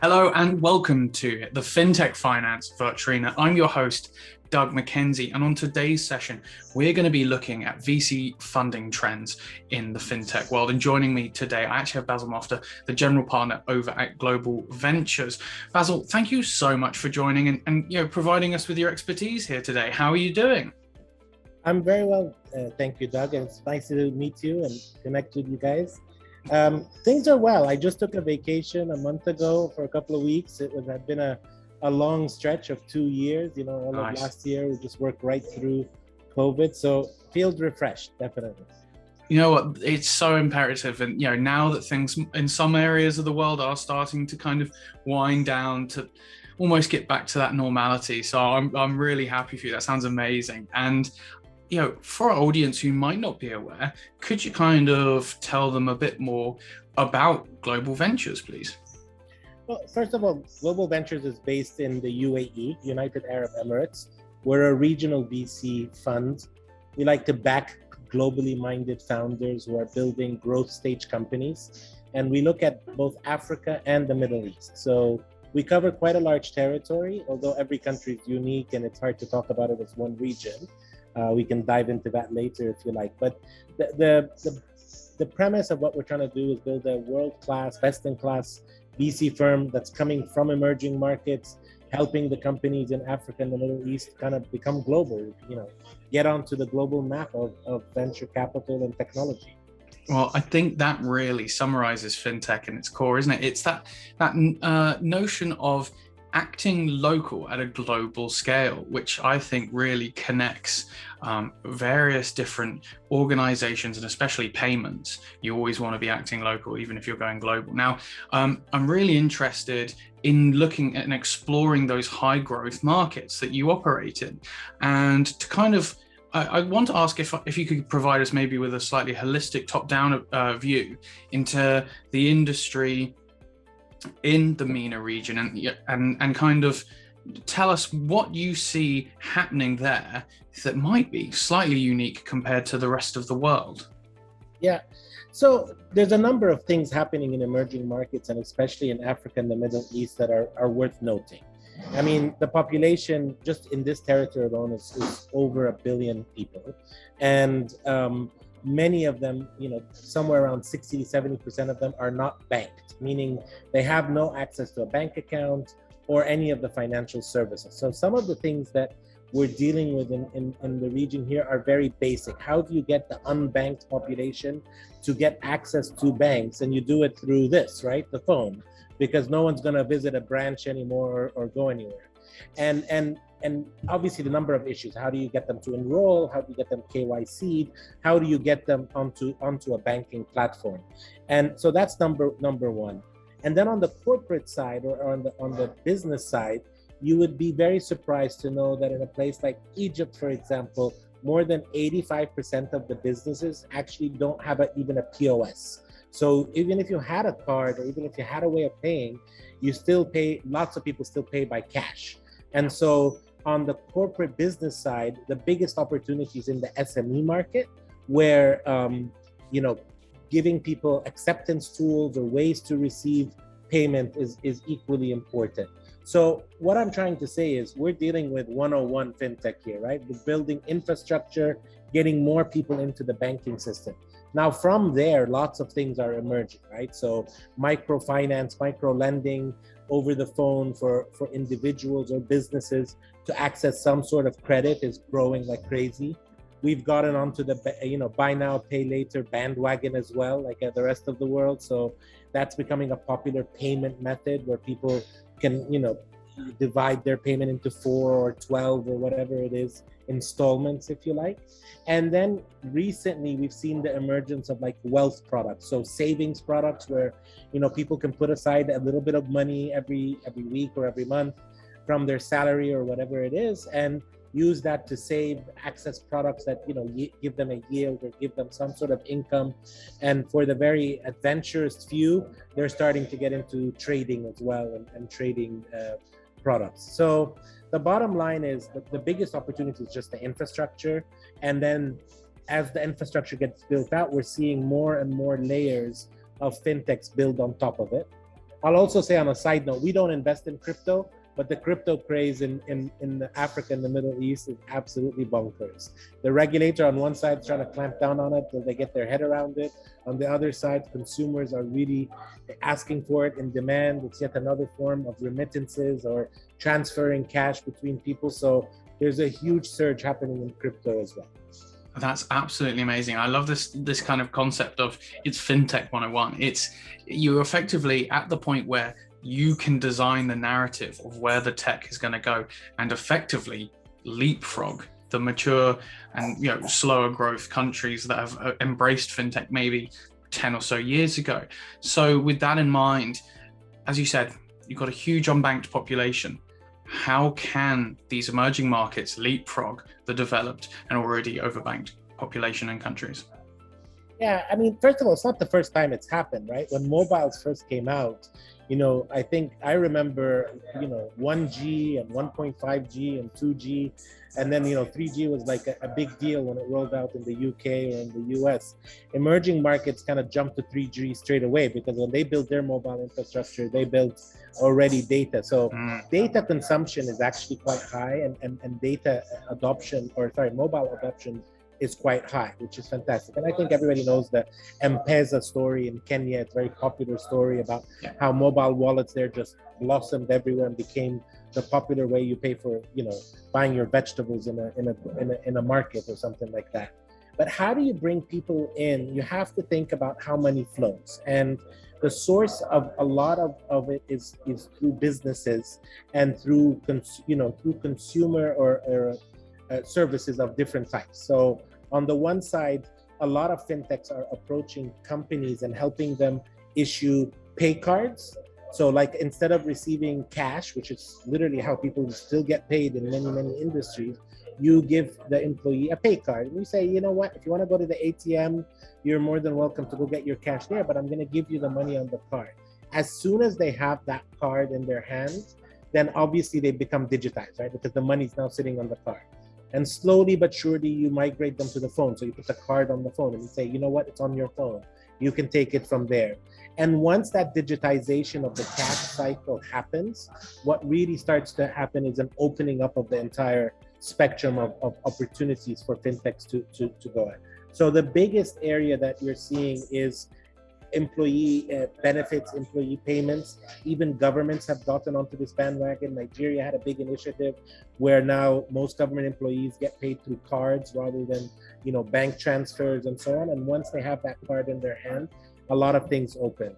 Hello and welcome to the FinTech Finance Virtuarena. I'm your host, Doug Mackenzie, and on today's session, we're going to be looking at VC funding trends in the FinTech world. And joining me today, I actually have Basil Moftah, the general partner over at Global Ventures. Basil, thank you so much for joining and providing us with your expertise here today. How are you doing? I'm very well, thank you, Doug, and it's nice to meet you and connect with you guys. Things are well. I just took a vacation a month ago for a couple of weeks. Had been a long stretch of 2 years. All Nice. of last year we just worked right through COVID, so feels refreshed, definitely. You know what? It's so imperative, and now that things in some areas of the world are starting to kind of wind down to almost get back to that normality. So I'm really happy for you. That sounds amazing. And for our audience who might not be aware, could you kind of tell them a bit more about Global Ventures, please? Well, first of all, Global Ventures is based in the UAE, United Arab Emirates. We're a regional VC fund. We like to back globally minded founders who are building growth stage companies. And we look at both Africa and the Middle East. So we cover quite a large territory, although every country is unique and it's hard to talk about it as one region. We can dive into that later if you like. But the premise of what we're trying to do is build a world-class, best-in-class VC firm that's coming from emerging markets, helping the companies in Africa and the Middle East kind of become global, get onto the global map of venture capital and technology. Well, I think that really summarizes fintech in its core, isn't it? It's that notion of acting local at a global scale, which I think really connects various different organizations, and especially payments. You always want to be acting local, even if you're going global. Now, I'm really interested in looking at and exploring those high growth markets that you operate in. And to kind of, I want to ask if you could provide us maybe with a slightly holistic top-down view into the industry in the MENA region, and kind of tell us what you see happening there that might be slightly unique compared to the rest of the world. Yeah, so there's a number of things happening in emerging markets, and especially in Africa and the Middle East, that are worth noting. I mean, the population just in this territory alone is over 1 billion people, and many of them, somewhere around 60 to 70% of them are not banked, meaning they have no access to a bank account or any of the financial services. So some of the things that we're dealing with in the region here are very basic. How do you get the unbanked population to get access to banks? And you do it through this, right? The phone, because no one's going to visit a branch anymore or go anywhere. And obviously the number of issues. How do you get them to enroll? How do you get them KYC'd? How do you get them onto a banking platform? And so that's number one. And then on the corporate side, or on the business side, you would be very surprised to know that in a place like Egypt, for example, more than 85% of the businesses actually don't have even a POS. So even if you had a card, or even if you had a way of paying, lots of people still pay by cash. And so on the corporate business side, the biggest opportunities in the SME market, where giving people acceptance tools or ways to receive payment is equally important. So what I'm trying to say is we're dealing with 101 fintech here, right? We're building infrastructure, getting more people into the banking system. Now from there, lots of things are emerging, right? So microfinance, micro-lending over the phone for individuals or businesses to access some sort of credit is growing like crazy. We've gotten onto the buy now, pay later bandwagon as well, like the rest of the world. So that's becoming a popular payment method where people can divide their payment into 4 or 12 or whatever it is, installments, if you like. And then recently we've seen the emergence of like wealth products, so savings products where people can put aside a little bit of money every week or every month from their salary or whatever it is, and use that to save, access products that give them a yield or give them some sort of income. And for the very adventurous few, they're starting to get into trading as well, and trading products. So the bottom line is that the biggest opportunity is just the infrastructure. And then as the infrastructure gets built out, we're seeing more and more layers of fintechs build on top of it. I'll also say on a side note, we don't invest in crypto, but the crypto craze in Africa and the Middle East is absolutely bonkers. The regulator on one side is trying to clamp down on it till they get their head around it. On the other side, consumers are really asking for it in demand. It's yet another form of remittances or transferring cash between people. So there's a huge surge happening in crypto as well. That's absolutely amazing. I love this kind of concept of it's fintech 101. It's you're effectively at the point where you can design the narrative of where the tech is going to go and effectively leapfrog the mature and slower growth countries that have embraced fintech maybe 10 or so years ago. So with that in mind, as you said, you've got a huge unbanked population. How can these emerging markets leapfrog the developed and already overbanked population and countries? Yeah, I mean, first of all, it's not the first time it's happened, right? When mobiles first came out, I remember, 1G and 1.5G and 2G. And then, 3G was like a big deal when it rolled out in the UK or in the US. Emerging markets kind of jumped to 3G straight away because when they built their mobile infrastructure, they built already data. So data consumption is actually quite high and data adoption, mobile adoption is quite high, which is fantastic. And I think everybody knows the M-Pesa story in Kenya. It's a very popular story about how mobile wallets there just blossomed everywhere and became the popular way you pay for, buying your vegetables in a market or something like that. But how do you bring people in? You have to think about how money flows. And the source of a lot of it is through businesses and through consumer or services of different types. So on the one side, a lot of fintechs are approaching companies and helping them issue pay cards. So like instead of receiving cash, which is literally how people still get paid in many, many industries, you give the employee a pay card. And you say, you know what, if you want to go to the ATM, you're more than welcome to go get your cash there, but I'm going to give you the money on the card. As soon as they have that card in their hands, then obviously they become digitized, right? Because the money's now sitting on the card. And slowly but surely you migrate them to the phone. So you put the card on the phone and you say, you know what, it's on your phone. You can take it from there. And once that digitization of the cash cycle happens, what really starts to happen is an opening up of the entire spectrum of opportunities for fintechs to go at. So the biggest area that you're seeing is employee benefits, employee payments. Even governments have gotten onto this bandwagon. Nigeria had a big initiative where now most government employees get paid through cards rather than, bank transfers and so on. And once they have that card in their hand, a lot of things open.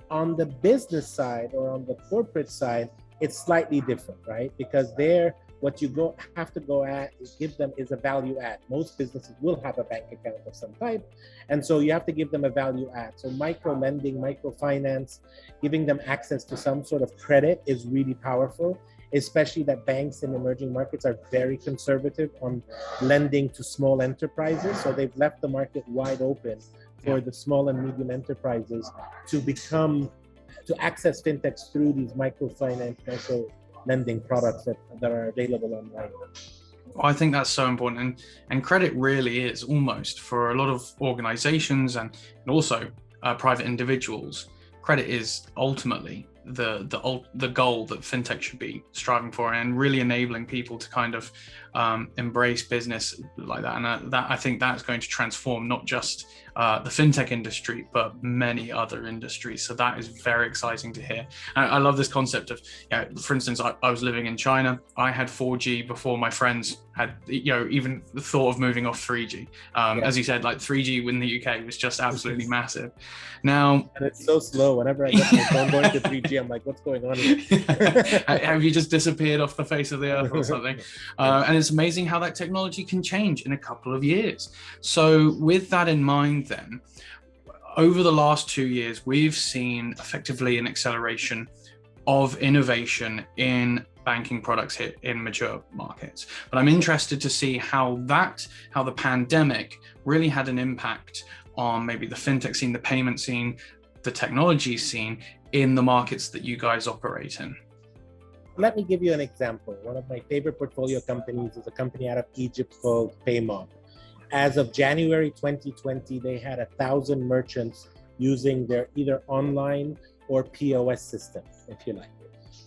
On the business side or on the corporate side, it's slightly different, right? Because there, what you have to give them is a value add. Most businesses will have a bank account of some type. And so you have to give them a value add. So micro lending, microfinance, giving them access to some sort of credit is really powerful, especially that banks in emerging markets are very conservative on lending to small enterprises. So they've left the market wide open for the small and medium enterprises to access fintechs through these microfinance, lending products that are available online. I think that's so important, and credit really is almost for a lot of organizations and also private individuals. Credit is ultimately the goal that fintech should be striving for, and really enabling people to kind of embrace business like that. And that I think that's going to transform not just the fintech industry, but many other industries. So that is very exciting to hear. And I love this concept of, for instance, I was living in China. I had 4G before my friends had, even the thought of moving off 3G. As you said, like 3G in the UK was just absolutely massive. Now, and it's so slow. Whenever I get my phone going to 3G, I'm like, what's going on here? Have you just disappeared off the face of the earth or something? And it's amazing how that technology can change in a couple of years. So with that in mind then, over the last 2 years, we've seen effectively an acceleration of innovation in banking products here in mature markets. But I'm interested to see how the pandemic really had an impact on maybe the fintech scene, the payment scene, the technology scene in the markets that you guys operate in. Let me give you an example. One of my favorite portfolio companies is a company out of Egypt called Paymob. As of January 2020, they had 1,000 merchants using their either online or POS system, if you like.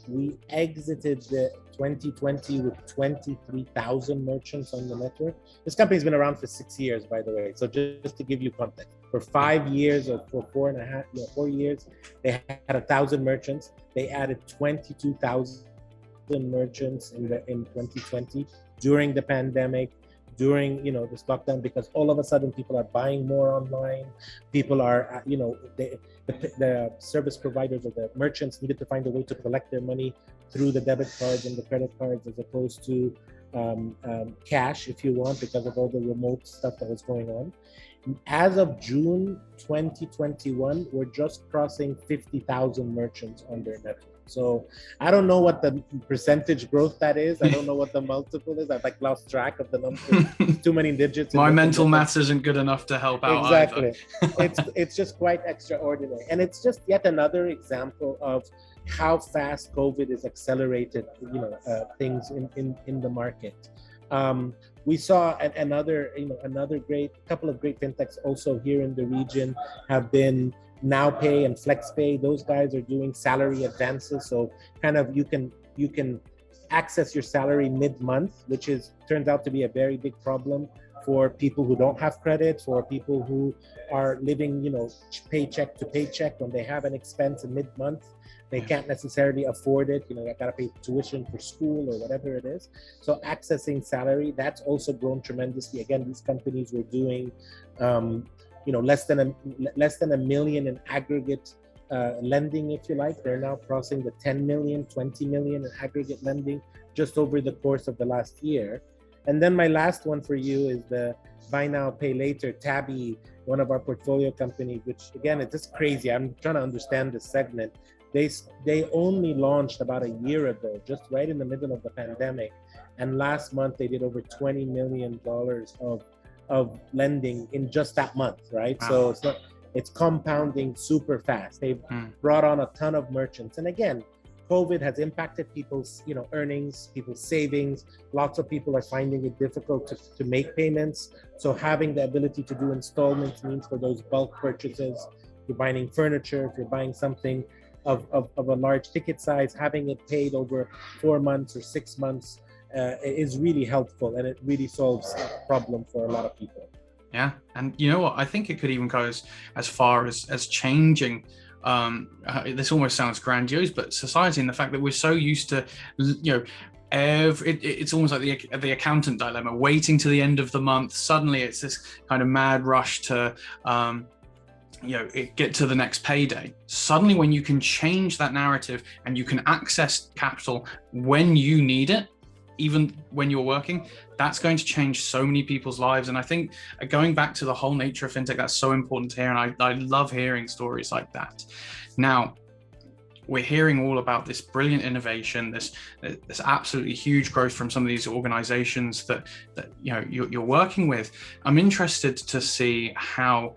We exited the 2020 with 23,000 merchants on the network. This company's been around for 6 years, by the way. So just to give you context, for 5 years or for 4 years, they had 1,000 merchants. They added 22,000 merchants in 2020 during the pandemic, during this lockdown, because all of a sudden people are buying more online. People are the service providers or the merchants needed to find a way to collect their money through the debit cards and the credit cards as opposed to cash, if you want, because of all the remote stuff that was going on. As of June 2021, we're just crossing 50,000 merchants on their network. So I don't know what the percentage growth that is. I don't know what the multiple is. I've lost track of the number. Too many digits. My mental maths isn't good enough to help out. Exactly. It's just quite extraordinary. And it's just yet another example of how fast COVID has accelerated, things in the market. We saw another couple of great fintechs also here in the region have been Now Pay and FlexPay. Those guys are doing salary advances, so kind of you can access your salary mid-month, which turns out to be a very big problem for people who don't have credit, for people who are living paycheck to paycheck. When they have an expense in mid-month, they can't necessarily afford it. They got to pay tuition for school or whatever it is. So accessing salary, that's also grown tremendously. Again, these companies were doing less than a million in aggregate lending, if you like. They're now crossing the 10 million, 20 million in aggregate lending just over the course of the last year. And then my last one for you is the buy now, pay later, Tabby, one of our portfolio companies, which again, it's just crazy. I'm trying to understand this segment. They only launched about a year ago, just right in the middle of the pandemic. And last month they did over $20 million of lending in just that month, right? Wow. So it's compounding super fast. They've brought on a ton of merchants. And again, COVID has impacted people's earnings, people's savings. Lots of people are finding it difficult to make payments. So having the ability to do installments means for those bulk purchases, if you're buying furniture, if you're buying something of a large ticket size, having it paid over 4 months or 6 months is really helpful, and it really solves a problem for a lot of people. Yeah, and you know what? I think it could even go as far as changing. This almost sounds grandiose, but society, and the fact that we're so used to, it's almost like the accountant dilemma, waiting to the end of the month. Suddenly, it's this kind of mad rush to get to the next payday. Suddenly, when you can change that narrative and you can access capital when you need it, even when you're working, that's going to change so many people's lives. And I think going back to the whole nature of fintech, that's so important to hear. And I love hearing stories like that. Now, we're hearing all about this brilliant innovation, this absolutely huge growth from some of these organizations that you're working with. I'm interested to see how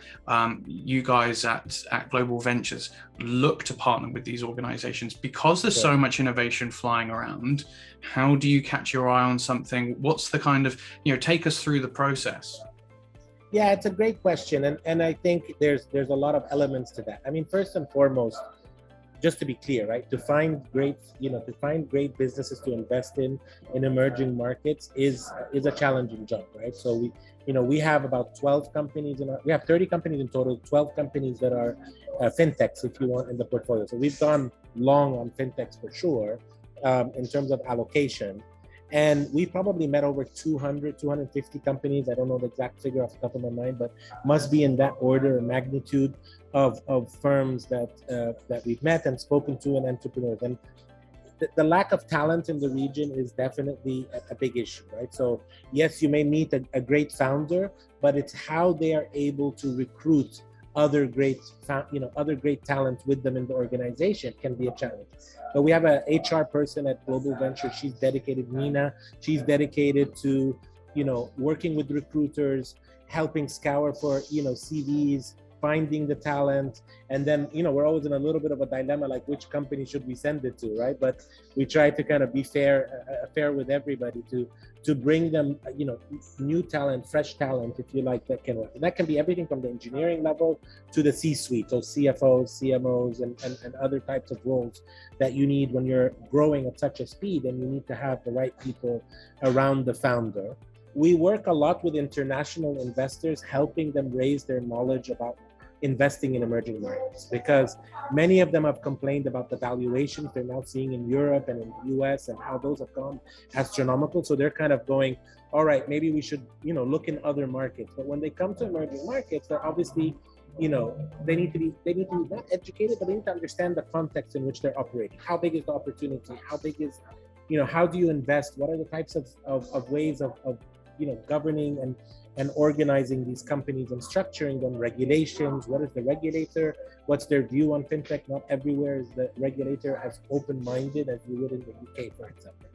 you guys at Global Ventures look to partner with these organizations, because there's so much innovation flying around. How do you catch your eye on something? What's the kind of, take us through the process? Yeah, it's a great question. And I think there's a lot of elements to that. I mean, first and foremost, just to be clear, right? To find great businesses to invest in emerging markets is a challenging job, right? So we have about 12 companies we have 30 companies in total, 12 companies that are fintechs, if you want, in the portfolio. So we've gone long on fintechs for sure, in terms of allocation. And we probably met over 250 companies. I don't know the exact figure off the top of my mind, but must be in that order of magnitude of firms that we've met and spoken to, and entrepreneurs. And the lack of talent in the region is definitely a big issue, right? So yes, you may meet a great founder, but it's how they are able to recruit other great talent with them in the organization can be a challenge. But we have an HR person at Global Venture. She's dedicated, MENA. She's dedicated to, working with recruiters, helping scour for, CVs, finding the talent, and then we're always in a little bit of a dilemma, like which company should we send it to, right? But we try to kind of be fair with everybody to bring them new talent, fresh talent, if you like, that can work. And that can be everything from the engineering level to the C-suite, so CFOs, CMOs, and other types of roles that you need when you're growing at such a speed, and you need to have the right people around the founder. We work a lot with international investors, helping them raise their knowledge about investing in emerging markets, because many of them have complained about the valuations they're now seeing in Europe and in the US, and how those have gone astronomical. So they're kind of going, all right, maybe we should look in other markets. But when they come to emerging markets, they're obviously they need to be not educated, but they need to understand the context in which they're operating. How big is the opportunity? How big is how do you invest? What are the types of ways of governing and organizing these companies and structuring them? Regulations, what is the regulator? What's their view on fintech? Not everywhere is the regulator as open-minded as you would in the UK, for example.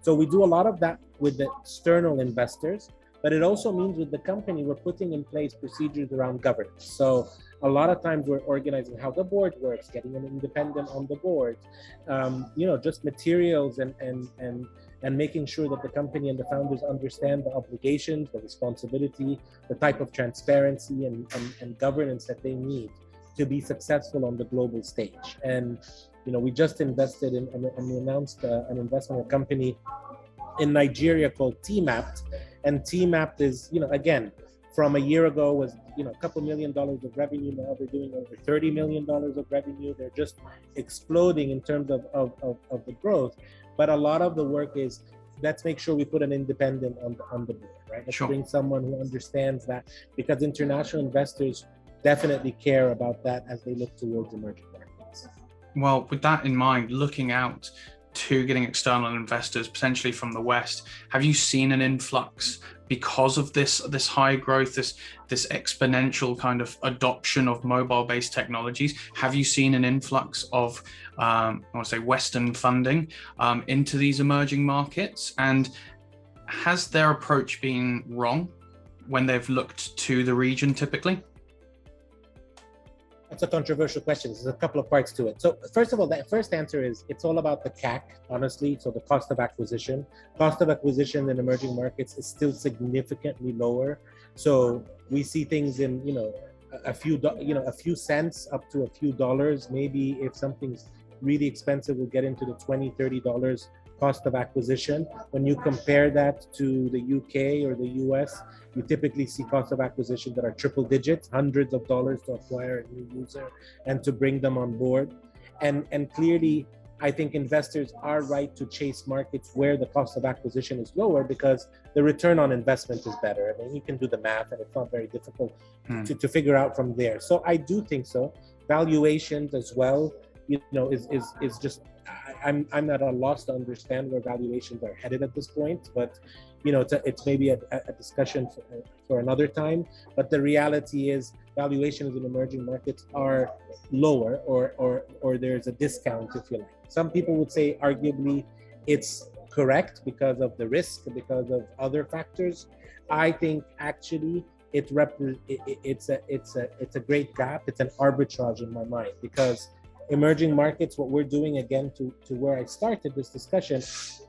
So we do a lot of that with the external investors, but it also means with the company, we're putting in place procedures around governance. So a lot of times we're organizing how the board works, getting an independent on the board, just materials and making sure that the company and the founders understand the obligations, the responsibility, the type of transparency and governance that they need to be successful on the global stage. And, we just invested in, and we announced an investment in a company in Nigeria called TMAPT. And TMAPT is, again, from a year ago was, a couple $1 million of revenue. Now they're doing over $30 million of revenue. They're just exploding in terms of the growth. But a lot of the work is, let's make sure we put an independent on the board, right? Let's bring someone who understands that, because international investors definitely care about that as they look towards emerging markets. Well, with that in mind, looking out to getting external investors potentially from the West, have you seen an influx because of this high growth, this exponential kind of adoption of mobile-based technologies? Have you seen an influx of I want to say Western funding into these emerging markets? And has their approach been wrong when they've looked to the region typically? That's a controversial question. There's a couple of parts to it. So first of all, the first answer is it's all about the CAC, honestly. So the cost of acquisition. Cost of acquisition in emerging markets is still significantly lower. So we see things in, a few cents up to a few dollars. Maybe if something's really expensive, we'll get into the $20, $30 cost of acquisition. When you compare that to the UK or the US, you typically see cost of acquisition that are triple digits, hundreds of dollars to acquire a new user and to bring them on board. And clearly, I think investors are right to chase markets where the cost of acquisition is lower, because the return on investment is better. I mean, you can do the math and it's not very difficult to figure out from there. So I do think so. Valuations as well, is just, I'm at a loss to understand where valuations are headed at this point, but it's maybe a discussion for another time. But the reality is valuations in emerging markets are lower, or there's a discount, if you like. Some people would say arguably it's correct because of the risk, because of other factors. I think actually it's a great gap. It's an arbitrage in my mind, because emerging markets, what we're doing, again, to where I started this discussion,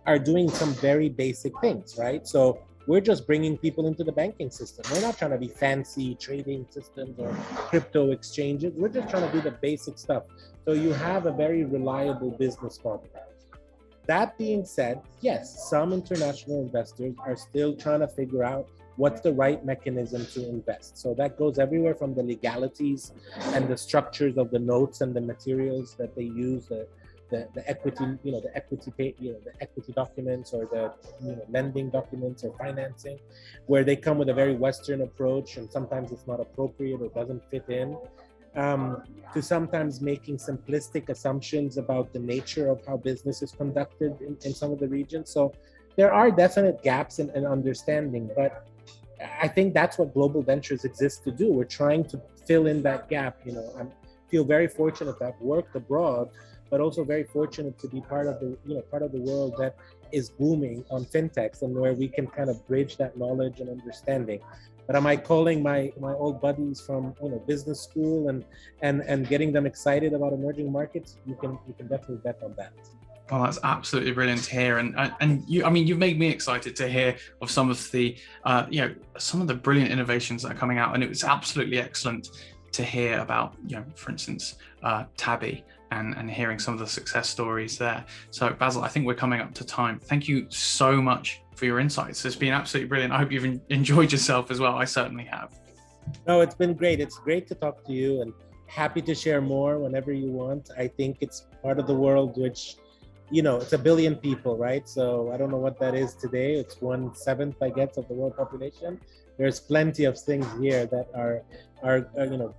are doing some very basic things, right? So we're just bringing people into the banking system. We're not trying to be fancy trading systems or crypto exchanges. We're just trying to do the basic stuff. So you have a very reliable business model. That being said, yes, some international investors are still trying to figure out what's the right mechanism to invest. So that goes everywhere from the legalities and the structures of the notes and the materials that they use, the equity, the equity documents, or the lending documents or financing, where they come with a very Western approach, and sometimes it's not appropriate or doesn't fit in, to sometimes making simplistic assumptions about the nature of how business is conducted in some of the regions. So there are definite gaps in understanding, but I think that's what global ventures exists to do. We're trying to fill in that gap. I feel very fortunate that I've worked abroad but also very fortunate to be part of the, part of the world that is booming on fintechs, and where we can kind of bridge that knowledge and understanding. But am I calling my old buddies from business school and getting them excited about emerging markets? You can definitely bet on that. Well, that's absolutely brilliant to hear, and you've made me excited to hear of some of the some of the brilliant innovations that are coming out, and it was absolutely excellent to hear about, for instance, Tabby, and hearing some of the success stories there. So Basil, I think we're coming up to time. Thank you so much for your insights. It's been absolutely brilliant. I hope you've enjoyed yourself as well. I certainly have. No, it's been great. It's great to talk to you, and happy to share more whenever you want. I think it's part of the world which, it's 1 billion people, right? So I don't know what that is today. It's 1/7, I guess, of the world population. There's plenty of things here that are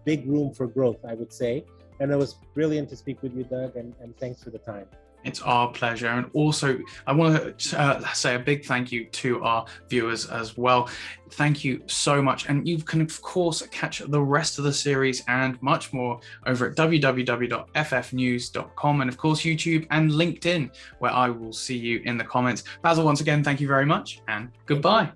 big room for growth, I would say. And it was brilliant to speak with you, Doug, and thanks for the time. It's our pleasure. And also, I want to say a big thank you to our viewers as well. Thank you so much. And you can, of course, catch the rest of the series and much more over at www.ffnews.com, and, of course, YouTube and LinkedIn, where I will see you in the comments. Basil, once again, thank you very much, and goodbye.